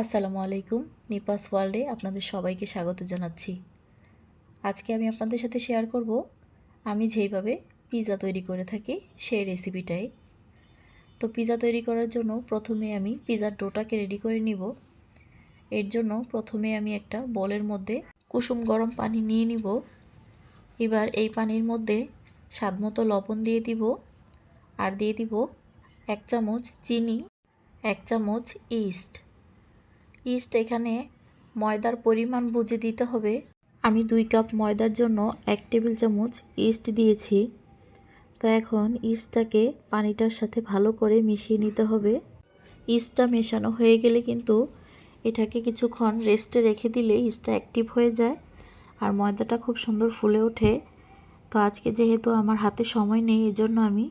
আসসালামু আলাইকুম। নিপাস ওয়ার্ল্ডে আপনাদের সবাইকে স্বাগত জানাচ্ছি। আজকে আমি আপনাদের সাথে শেয়ার করব আমি যেইভাবে পিৎজা তৈরি করে থাকি সেই রেসিপিটাই। তো পিৎজা তৈরি করার জন্য প্রথমে আমি পিৎজার ডোটাকে রেডি করে নিব। এর জন্য প্রথমে আমি একটা বোলের মধ্যে কুসুম গরম পানি নিয়ে নিব। এবার এই পানির মধ্যে স্বাদমতো লবণ দিয়ে দিব, আর দিয়ে দিব 1 চামচ চিনি, 1 চামচ ইস্ট এখানে ময়দার পরিমাণ বুঝে দিতে হবে। আমি 2 কাপ ময়দার জন্য 1 টেবিল চামচ ইস্ট দিয়েছি। তো এখন ইস্টটাকে পানিটার সাথে ভালো করে মিশিয়ে নিতে হবে। ইস্টটা মেশানো হয়ে গেলে কিন্তু এটাকে কিছুক্ষণ রেস্টে রেখে দিলে ইস্টটা অ্যাক্টিভ হয়ে যায় আর ময়দাটা খুব সুন্দর ফুলে ওঠে। তো আজকে যেহেতু আমার হাতে সময় নেই, এজন্য আমি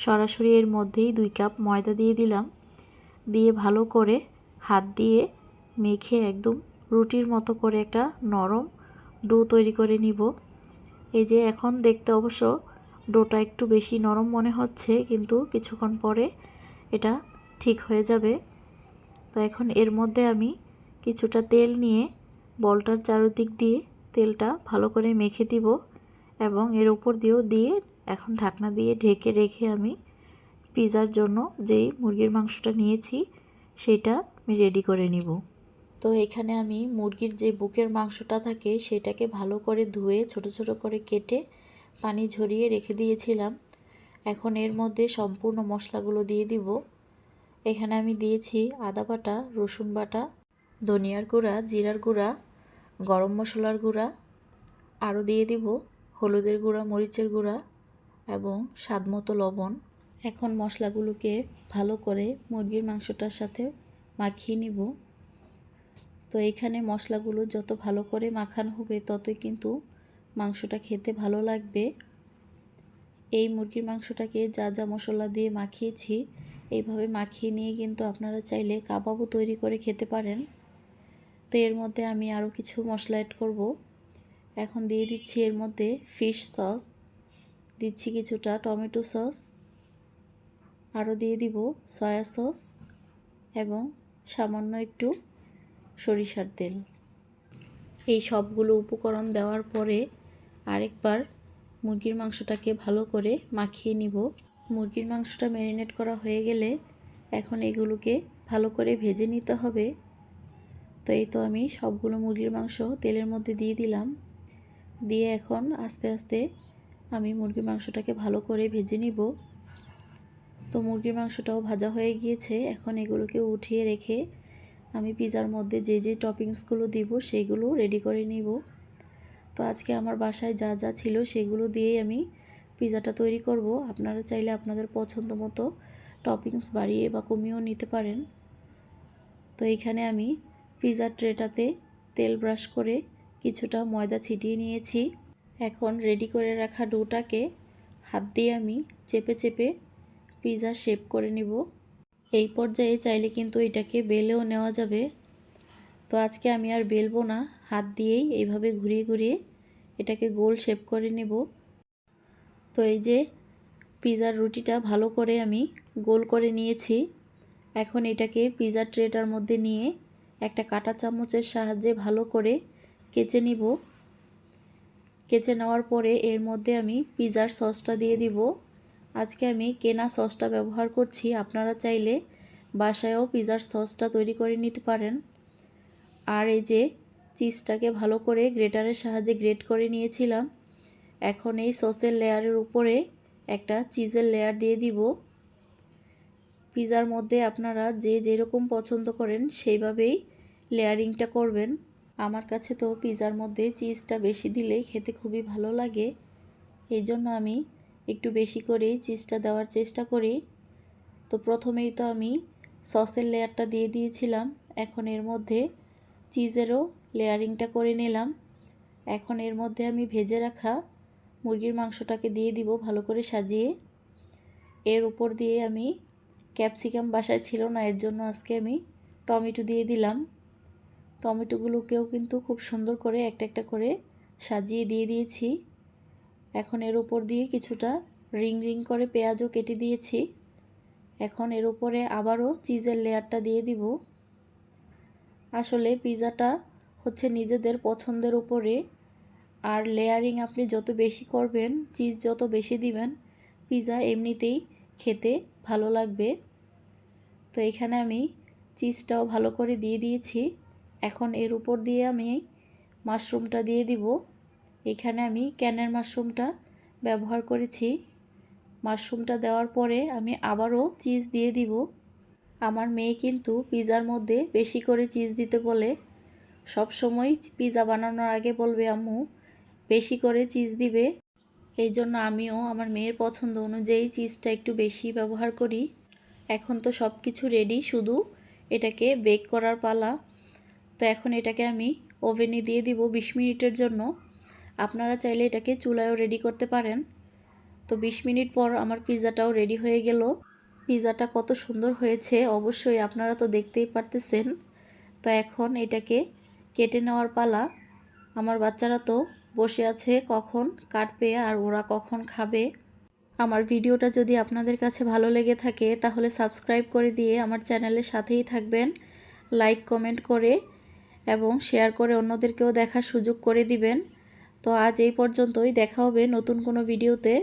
সরাসরি এর মধ্যেই 2 কাপ ময়দা দিয়ে দিলাম। দিয়ে ভালো করে হাত দিয়ে মেখে একদম রুটির মতো করে একটা নরম ডো তৈরি করে নিব। এই যে এখন দেখতে অবশ্য ডোটা একটু বেশি নরম মনে হচ্ছে, কিন্তু কিছুক্ষণ পরে এটা ঠিক হয়ে যাবে। তো এখন এর মধ্যে আমি কিছুটা তেল নিয়ে বলটার চারদিক দিয়ে তেলটা ভালো করে মেখে দিব এবং এর উপর দিয়েও দিয়ে এখন ঢাকনা দিয়ে ঢেকে রেখে আমি পিৎজার জন্য যেই মুরগির মাংসটা নিয়েছি সেটা আমি রেডি করে নিব। তো এখানে আমি মুরগির যে বুকের মাংসটা থাকে সেটাকে ভালো করে ধুয়ে ছোট ছোট করে কেটে পানি ঝরিয়ে রেখে দিয়েছিলাম। এখন এর মধ্যে সম্পূর্ণ মশলাগুলো দিয়ে দিব। এখানে আমি দিয়েছি আদা বাটা, রসুন বাটা, ধনিয়ার গুঁড়া, জিরার গুঁড়া, গরম মশলার গুঁড়া, আরও দিয়ে দিব হলুদের গুঁড়া, মরিচের গুঁড়া এবং স্বাদমতো লবণ। এখন মশলাগুলোকে ভালো করে মুরগির মাংসটার সাথে মাখিয়ে নিব। তো এইখানে মশলাগুলো যত ভালো করে মাখানো হবে ততই কিন্তু মাংসটা খেতে ভালো লাগবে। এই মুরগির মাংসটাকে যা যা মশলা দিয়ে মাখিয়েছি এইভাবে মাখিয়ে নিয়ে কিন্তু আপনারা চাইলে কাবাবও তৈরি করে খেতে পারেন। তো এর মধ্যে আমি আরও কিছু মশলা অ্যাড করব। এখন দিয়ে দিচ্ছি এর মধ্যে ফিশ সস, দিচ্ছি কিছুটা টমেটো সস, আরও দিয়ে দিব সয়া সস এবং সামান্য একটু সরিষার তেল। এই সবগুলো উপকরণ দেওয়ার পরে আরেকবার মুরগির মাংসটাকে ভালো করে মাখিয়ে নিব। মুরগির মাংসটা ম্যারিনেট করা হয়ে গেলে এখন এগুলোকে ভালো করে ভেজে নিতে হবে। তো এই তো আমি সবগুলো মুরগির মাংস তেলের মধ্যে দিয়ে দিলাম। দিয়ে এখন আস্তে আস্তে আমি মুরগির মাংসটাকে ভালো করে ভেজে নিব। তো মুরগির মাংসটাও ভাজা হয়ে গিয়েছে। এখন এগুলোকে উঠিয়ে রেখে আমি পিৎজার মধ্যে যে যে টপিংসগুলো দিব সেগুলো রেডি করে নিব। তো আজকে আমার বাসায় যা যা ছিল সেগুলো দিয়েই আমি পিৎজাটা তৈরি করব। আপনারা চাইলে আপনাদের পছন্দ মতো টপিংস বাড়িয়ে বা কমিয়েও নিতে পারেন। তো এইখানে আমি পিৎজার ট্রেটাতে তেল ব্রাশ করে কিছুটা ময়দা ছিটিয়ে নিয়েছি। এখন রেডি করে রাখা ডোটাকে হাত দিয়ে আমি চেপে চেপে পিৎজা শেপ করে নিব। এই পর্যায়ে চাইলে কিন্তু এটাকে বেলেও নেওয়া যাবে। তো আজকে আমি আর বেলবো না, হাত দিয়েই এইভাবে ঘুরিয়ে ঘুরিয়ে এটাকে গোল শেপ করে নেব। তো এই যে পিৎজার রুটিটা ভালো করে আমি গোল করে নিয়েছি। এখন এটাকে পিৎজার ট্রেটার মধ্যে নিয়ে একটা কাঁটা চামচের সাহায্যে ভালো করে কেচে নিব। কেচে নেওয়ার পরে এর মধ্যে আমি পিৎজার সসটা দিয়ে দিব। আজকে আমি কেনা সসটা ব্যবহার করছি, আপনারা চাইলে বাসায়ও পিৎজার সসটা তৈরি করে নিতে পারেন। আর এই যে চিজটাকে ভালো করে গ্রেটারের সাহায্যে গ্রেট করে নিয়েছিলাম। এখন এই সসের লেয়ারের উপরে একটা চিজের লেয়ার দিয়ে দিব। পিৎজার মধ্যে আপনারা যে যেরকম পছন্দ করেন সেইভাবেই লেয়ারিংটা করবেন। আমার কাছে তো পিৎজার মধ্যে চিজটা বেশি দিলেই খেতে খুবই ভালো লাগে, এই জন্য আমি একটু বেশি করেই চিজটা দেওয়ার চেষ্টা করি। তো প্রথমেই তো আমি সসের লেয়ারটা দিয়ে দিয়েছিলাম, এখন এর মধ্যে চিজেরও লেয়ারিংটা করে নিলাম। এখন এর মধ্যে আমি ভেজে রাখা মুরগির মাংসটাকে দিয়ে দিব ভালো করে সাজিয়ে। এর উপর দিয়ে আমি ক্যাপসিকাম বাসায় ছিল না, এর জন্য আজকে আমি টমেটো দিয়ে দিলাম। টমেটোগুলোকেও কিন্তু খুব সুন্দর করে একটা একটা করে সাজিয়ে দিয়ে দিয়েছি। এখন এর উপর দিয়ে কিছুটা রিং রিং করে পেঁয়াজও কেটে দিয়েছি। এখন এর উপরে আবারও চিজের লেয়ারটা দিয়ে দিব। আসলে পিৎজাটা হচ্ছে নিজেদের পছন্দের উপরে, আর লেয়ারিং আপনি যত বেশি করবেন, চিজ যত বেশি দিবেন, পিৎজা এমনিতেই খেতে ভালো লাগবে। তো এখানে আমি চিজটাও ভালো করে দিয়ে দিয়েছি। এখন এর উপর দিয়ে আমি মাশরুমটা দিয়ে দিব। এখানে আমি ক্যানের মাশরুমটা ব্যবহার করেছি। মাশরুমটা দেওয়ার পরে আমি আবারও চিজ দিয়ে দিব। আমার মেয়ে কিন্তু পিৎজার মধ্যে বেশি করে চিজ দিতে বলে। সব সময় পিৎজা বানানোর আগে বলবে আম্মু বেশি করে চিজ দিবে। এই জন্য আমিও আমার মেয়ের পছন্দ অনুযায়ী চিজটা একটু বেশি ব্যবহার করি। এখন তো সব কিছু রেডি, শুধু এটাকে বেক করার পালা। তো এখন এটাকে আমি ওভেনে দিয়ে দিব 20 মিনিটের জন্য। আপনারা চাইলে এটাকে চুলায়ও রেডি করতে পারেন। তো 20 মিনিট পর আমার পিৎজাটাও রেডি হয়ে গেল। পিৎজাটা কত সুন্দর হয়েছে অবশ্যই আপনারা তো দেখতেই পারতেছেন। তো এখন এটাকে কেটে নেওয়ার পালা। আমার বাচ্চারা তো বসে আছে কখন কাটবে আর ওরা কখন খাবে। আমার ভিডিওটা যদি আপনাদের কাছে ভালো লেগে থাকে তাহলে সাবস্ক্রাইব করে দিয়ে আমার চ্যানেলের সাথেই থাকবেন। লাইক কমেন্ট করে এবং শেয়ার করে অন্যদেরকেও দেখার সুযোগ করে দিবেন। তো আজ এই পর্যন্তই, দেখা হবে নতুন কোনো ভিডিওতে।